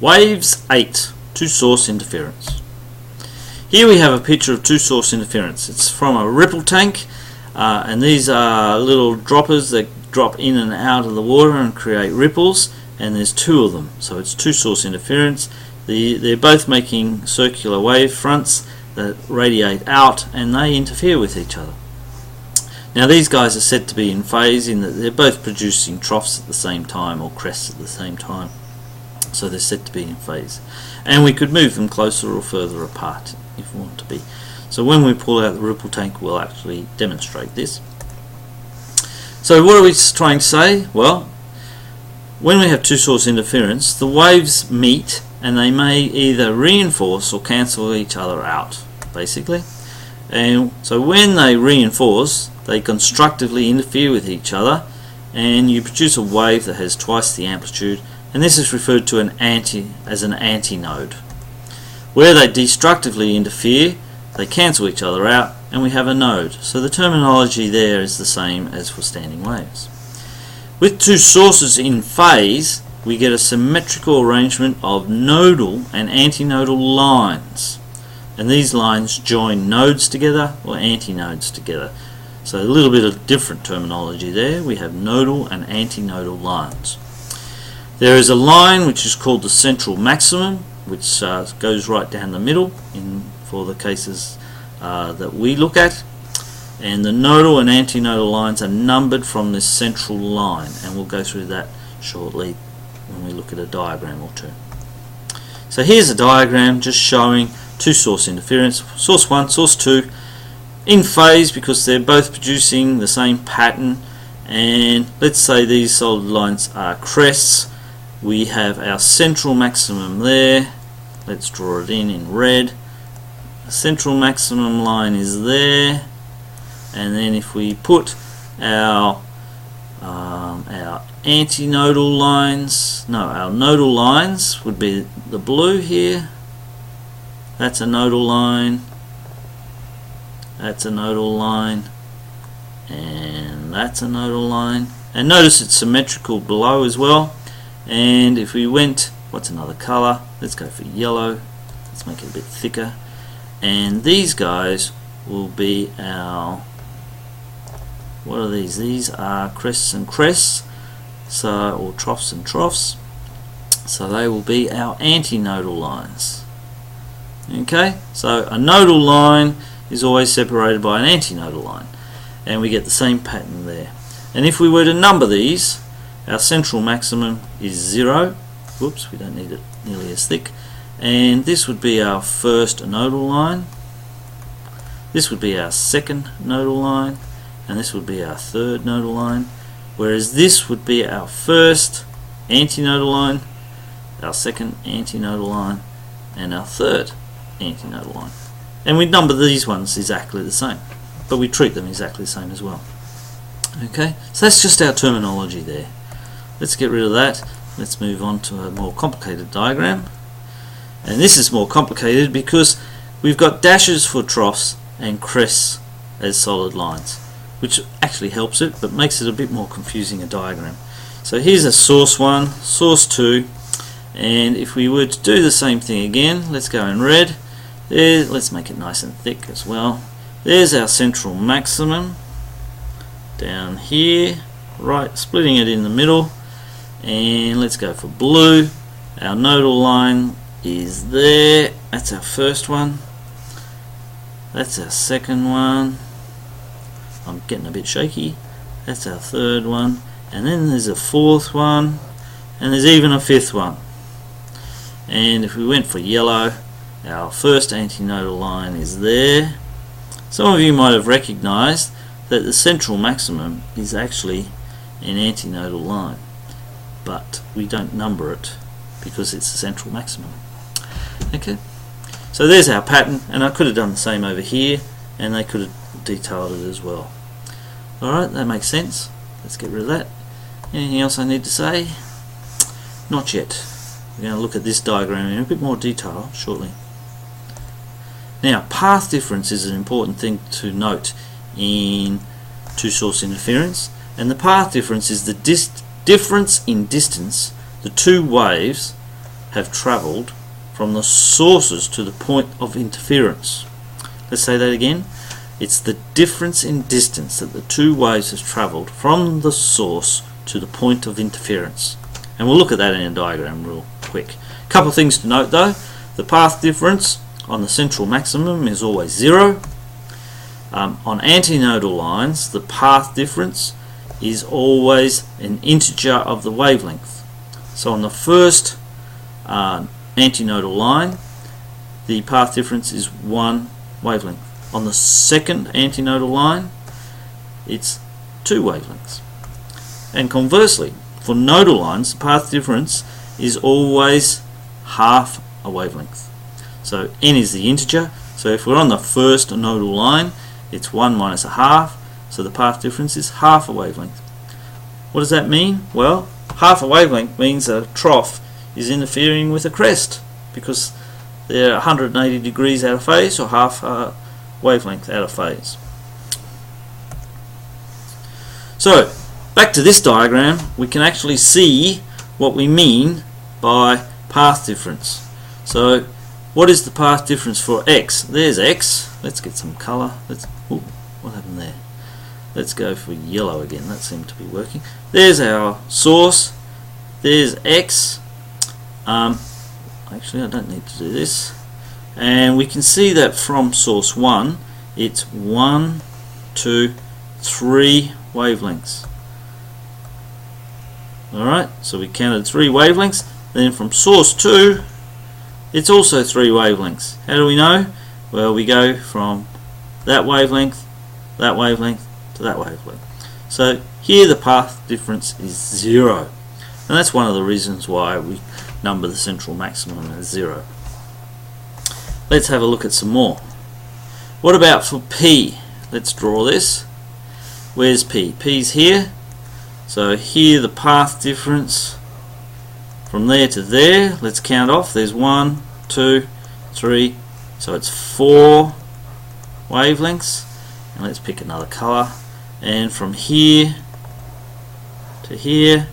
Waves 8, two-source interference. Here we have a picture of two-source interference. It's from a ripple tank, and these are little droppers that drop in and out of the water and create ripples, and there's two of them, so it's two-source interference. They're both making circular wave fronts that radiate out, and they interfere with each other. Now these guys are said to be in phase in that they're both producing troughs at the same time, or crests at the same time. So they're said to be in phase. And we could move them closer or further apart if we want to be. So when we pull out the ripple tank, we'll actually demonstrate this. So what are we trying to say? Well, when we have two-source interference, the waves meet and they may either reinforce or cancel each other out, basically. And so when they reinforce, they constructively interfere with each other, and you produce a wave that has twice the amplitude, and this is referred to as an antinode. Where they destructively interfere, they cancel each other out, and we have a node. So the terminology there is the same as for standing waves. With two sources in phase, we get a symmetrical arrangement of nodal and antinodal lines, and these lines join nodes together or antinodes together. So a little bit of different terminology there. We have nodal and antinodal lines. There is a line which is called the central maximum, which goes right down the middle for the cases that we look at, and the nodal and antinodal lines are numbered from this central line, and we'll go through that shortly when we look at a diagram or two. So here's a diagram just showing two-source interference, source 1, source 2, in phase because they're both producing the same pattern, and let's say these solid lines are crests. We have our central maximum there. Let's draw it in red. The central maximum line is there, and then if we put our antinodal lines, our nodal lines would be the blue here. That's a nodal line. That's a nodal line, and that's a nodal line. And notice it's symmetrical below as well. And if we went, what's another color? Let's go for yellow. Let's make it a bit thicker. And these guys will be our, what are these? These are crests and crests, or troughs and troughs. So they will be our antinodal lines. Okay, so a nodal line is always separated by an antinodal line, and we get the same pattern there. And if we were to number these, our central maximum is 0. Whoops, we don't need it nearly as thick. And this would be our first nodal line. This would be our second nodal line, and this would be our third nodal line. Whereas this would be our first antinodal line, our second antinodal line, and our third antinodal line. And we number these ones exactly the same, but we treat them exactly the same as well. Okay, so that's just our terminology there. Let's get rid of that. Let's move on to a more complicated diagram. And this is more complicated because we've got dashes for troughs and crests as solid lines, which actually helps it but makes it a bit more confusing a diagram. So here's a source 1, source 2, and if we were to do the same thing again, let's go in red. There, let's make it nice and thick as well. There's our central maximum down here, right, splitting it in the middle. And let's go for blue. Our nodal line is there. That's our first one. That's our second one. I'm getting a bit shaky. That's our third one. And then there's a fourth one. And there's even a fifth one. And if we went for yellow, our first antinodal line is there. Some of you might have recognized that the central maximum is actually an antinodal line, but we don't number it because it's the central maximum. Okay, so there's our pattern, and I could have done the same over here, and they could have detailed it as well. Alright, that makes sense. Let's get rid of that. Anything else I need to say? Not yet. We're going to look at this diagram in a bit more detail shortly. Now, path difference is an important thing to note in two-source interference, and the path difference is the difference in distance the two waves have travelled from the sources to the point of interference. Let's say that again. It's the difference in distance that the two waves have travelled from the source to the point of interference. And we'll look at that in a diagram real quick. A couple of things to note though. The path difference on the central maximum is always 0. On antinodal lines, the path difference is always an integer of the wavelength. So on the first antinodal line, the path difference is 1 wavelength. On the second antinodal line, it's 2 wavelengths. And conversely, for nodal lines, the path difference is always half a wavelength. So n is the integer. So if we're on the first nodal line, it's 1 minus a half. So the path difference is half a wavelength. What does that mean? Well, half a wavelength means a trough is interfering with a crest because they're 180 degrees out of phase, or half a wavelength out of phase. So back to this diagram, we can actually see what we mean by path difference. So what is the path difference for x? There's x. Let's get some colour. What happened there? Let's go for yellow again. That seemed to be working. There's our source. There's x. Actually, I don't need to do this. And we can see that from source 1, it's 1, 2, 3 wavelengths. Alright, so we counted 3 wavelengths. Then from source 2, it's also 3 wavelengths. How do we know? Well, we go from that wavelength to that wavelength. So here the path difference is 0. And that's one of the reasons why we number the central maximum as 0. Let's have a look at some more. What about for P? Let's draw this. Where's P? P's here. So here the path difference from there to there. Let's count off. There's 1, 2, 3. So it's 4 wavelengths. And let's pick another colour. And from here to here,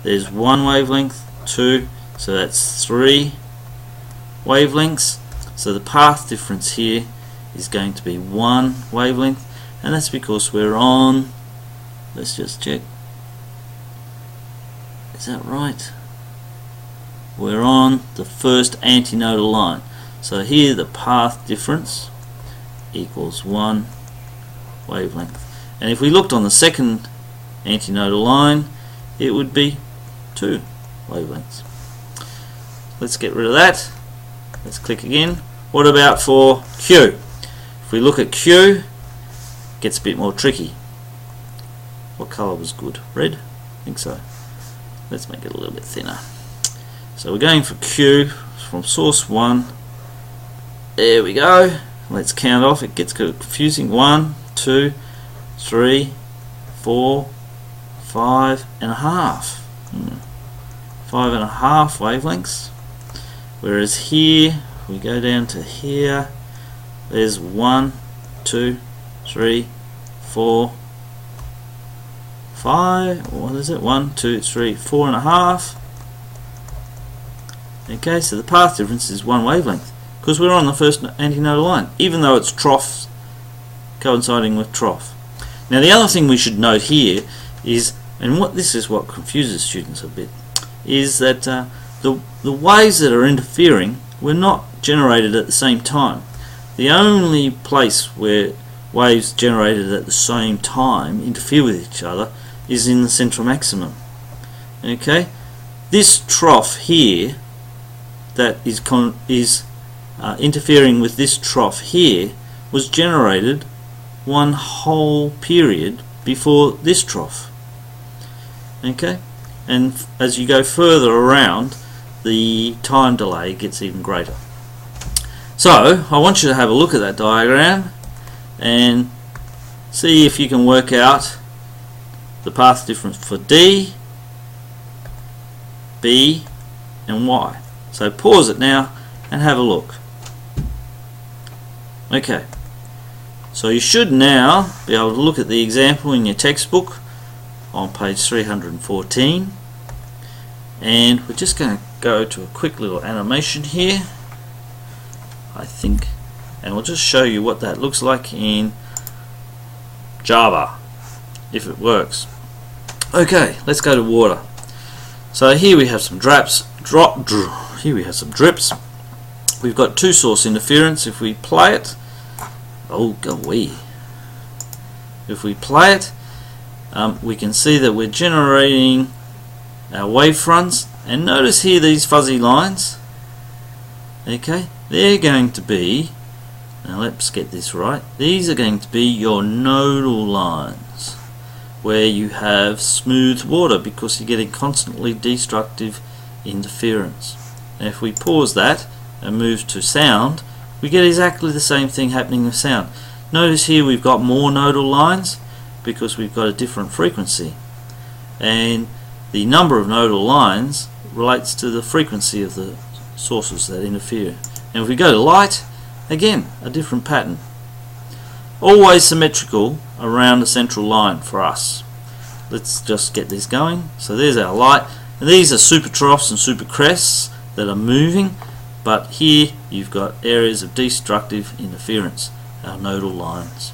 there's 1 wavelength, 2. So that's 3 wavelengths. So the path difference here is going to be 1 wavelength, and that's because we're on, let's just check, is that right? We're on the first antinodal line. So here the path difference equals 1 wavelength. And if we looked on the second antinodal line, it would be 2 wavelengths. Let's get rid of that. Let's click again. What about for Q? If we look at Q, it gets a bit more tricky. What colour was good? Red? I think so. Let's make it a little bit thinner. So we're going for Q from source 1. There we go. Let's count off. It gets confusing. 1, 2, 3, 4, 5 and a half. 5 and a half wavelengths. Whereas here, we go down to here, there's 1, 2, 3, 4, 5, what is it? 1, 2, 3, 4 and a half. Okay, so the path difference is 1 wavelength because we're on the first antinodal line, even though it's trough coinciding with trough. Now the other thing we should note here is, and this is what confuses students a bit, is that the waves that are interfering were not generated at the same time. The only place where waves generated at the same time interfere with each other is in the central maximum. Okay, this trough here that is interfering with this trough here was generated one whole period before this trough. Okay, and as you go further around, the time delay gets even greater. So I want you to have a look at that diagram and see if you can work out the path difference for D, B and Y. So pause it now and have a look. Okay, so you should now be able to look at the example in your textbook on page 314, and we're just going to go to a quick little animation here, I think, and we'll just show you what that looks like in Java, if it works. Okay, let's go to water. So here we have some drips. Here we have some drips. We've got two source interference. If we play it, oh go away. If we play it, we can see that we're generating our wave fronts, and notice here these fuzzy lines. Okay, they're going to be, now let's get this right, these are going to be your nodal lines, where you have smooth water because you're getting constantly destructive interference. Now if we pause that and move to sound, we get exactly the same thing happening with sound. Notice here we've got more nodal lines because we've got a different frequency, and the number of nodal lines relates to the frequency of the sources that interfere. And if we go to light, again a different pattern, always symmetrical around the central line for us. Let's just get this going. So there's our light, and these are super troughs and super crests that are moving, but here you've got areas of destructive interference, our nodal lines.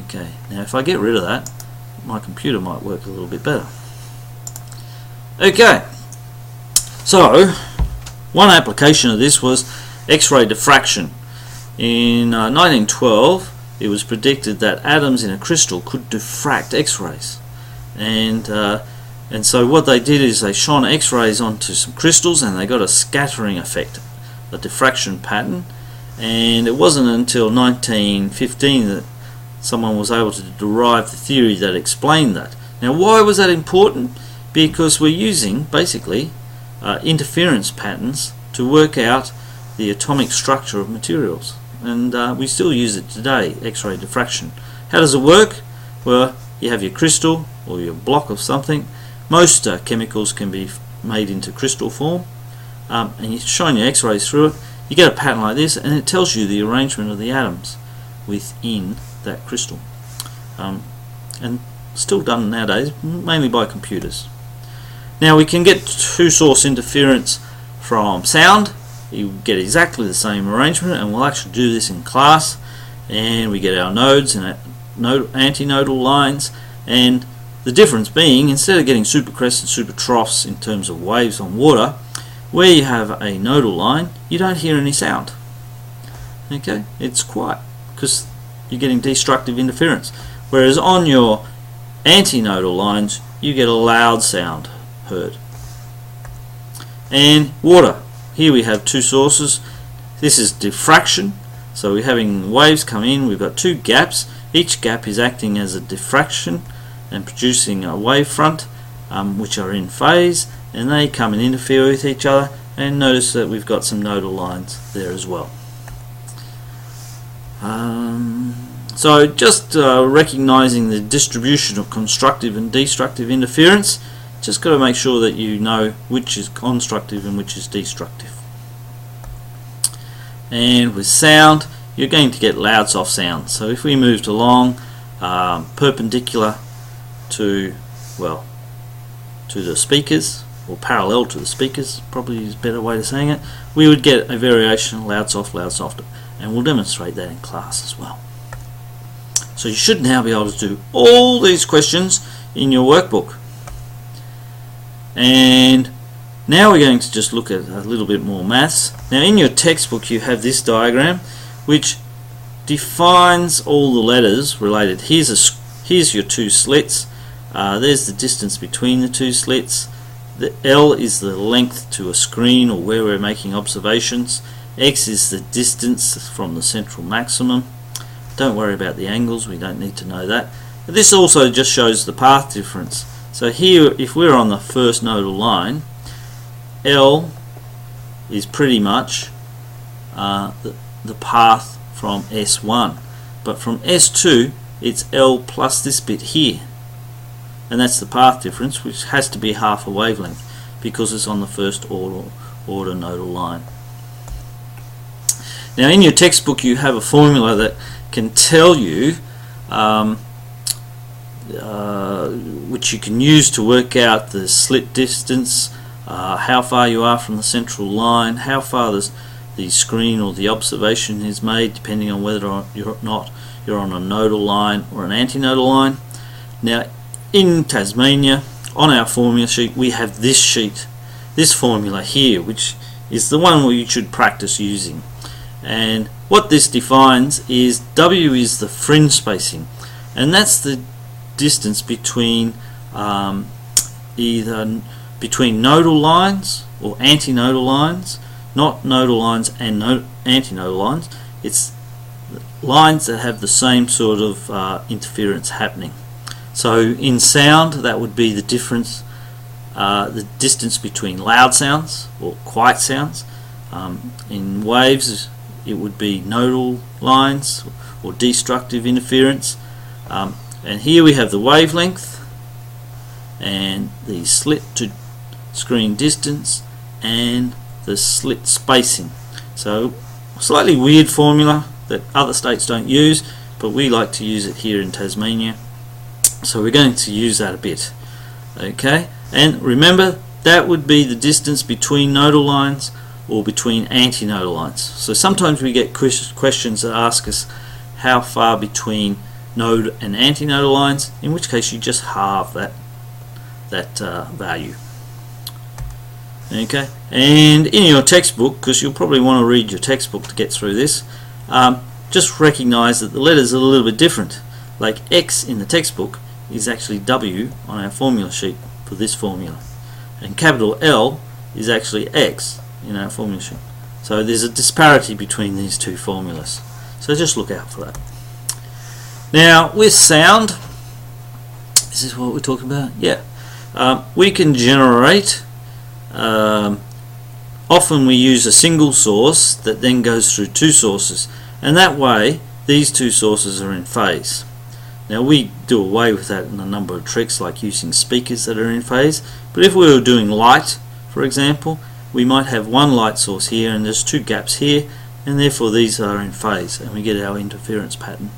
Okay, now if I get rid of that, my computer might work a little bit better. Okay, so one application of this was X-ray diffraction. In 1912 it was predicted that atoms in a crystal could diffract X-rays, and so what they did is they shone X-rays onto some crystals and they got a scattering effect, a diffraction pattern, and it wasn't until 1915 that someone was able to derive the theory that explained that. Now why was that important? Because we're using basically interference patterns to work out the atomic structure of materials, and we still use it today, X-ray diffraction. How does it work? Well, you have your crystal or your block of something. Most chemicals can be made into crystal form, and you shine your X-rays through it, you get a pattern like this, and it tells you the arrangement of the atoms within that crystal, and still done nowadays mainly by computers. Now we can get two source interference from sound. You get exactly the same arrangement, and we'll actually do this in class, and we get our nodes and antinodal lines, and the difference being, instead of getting super crests and super troughs in terms of waves on water, where you have a nodal line you don't hear any sound. Okay, it's quiet because you're getting destructive interference, whereas on your antinodal lines you get a loud sound heard. And water, here we have two sources. This is diffraction, so we're having waves come in, we've got two gaps, each gap is acting as a diffraction and producing a wave front, which are in phase, and they come and interfere with each other, and notice that we've got some nodal lines there as well. So just recognizing the distribution of constructive and destructive interference, just got to make sure that you know which is constructive and which is destructive. And with sound, you're going to get loud soft sound. So if we moved along perpendicular to, well, to the speakers, or parallel to the speakers, probably is a better way of saying it, we would get a variation loud soft, and we'll demonstrate that in class as well. So you should now be able to do all these questions in your workbook. And now we're going to just look at a little bit more maths. Now in your textbook you have this diagram which defines all the letters related. Here's your two slits. There's the distance between the two slits. The L is the length to a screen or where we're making observations. X is the distance from the central maximum. Don't worry about the angles, we don't need to know that. But this also just shows the path difference. So here, if we're on the first nodal line, L is pretty much the path from S1. But from S2, it's L plus this bit here. And that's the path difference, which has to be half a wavelength because it's on the first order nodal line. Now in your textbook you have a formula that can tell you which you can use to work out the slit distance how far you are from the central line, how far the screen or the observation is made, depending on whether or not you're on a nodal line or an antinodal line. Now in Tasmania, on our formula sheet, we have this sheet, this formula here, which is the one you should practice using. And what this defines is W is the fringe spacing, and that's the distance between either between nodal lines or antinodal lines, not nodal lines and antinodal lines. It's lines that have the same sort of interference happening. So in sound, that would be the difference, the distance between loud sounds or quiet sounds. In waves, it would be nodal lines or destructive interference. And here we have the wavelength and the slit to screen distance and the slit spacing. So slightly weird formula that other states don't use, but we like to use it here in Tasmania, so we're going to use that a bit. Okay, and remember that would be the distance between nodal lines or between antinodal lines. So sometimes we get questions that ask us how far between node and antinodal lines, in which case you just halve that value. Okay, and in your textbook, because you'll probably want to read your textbook to get through this, just recognize that the letters are a little bit different. Like X in the textbook is actually W on our formula sheet for this formula, and capital L is actually X in our formula sheet. So there's a disparity between these two formulas, so just look out for that. Now with sound, is this what we're talking about? Yeah. We can generate, often we use a single source that then goes through two sources, and that way these two sources are in phase. Now we do away with that in a number of tricks, like using speakers that are in phase, but if we were doing light, for example, we might have one light source here and there's two gaps here, and therefore these are in phase and we get our interference pattern,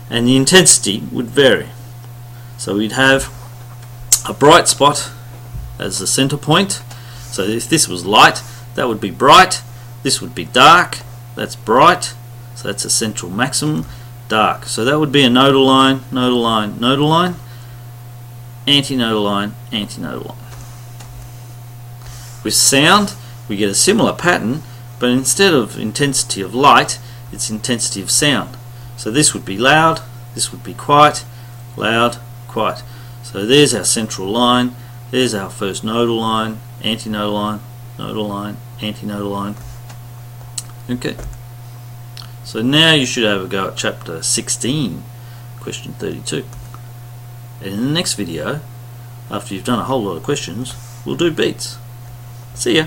and the intensity would vary. So we'd have a bright spot as the center point. So if this was light, that would be bright. This would be dark, that's bright. So that's a central maximum. Dark, so that would be a nodal line, nodal line, nodal line, antinodal line, antinodal line. With sound, we get a similar pattern, but instead of intensity of light, it's intensity of sound. So this would be loud, this would be quiet, loud, quiet. So there's our central line, there's our first nodal line, antinodal line, nodal line, antinodal line. Okay. So now you should have a go at chapter 16, question 32. And in the next video, after you've done a whole lot of questions, we'll do beats. See ya.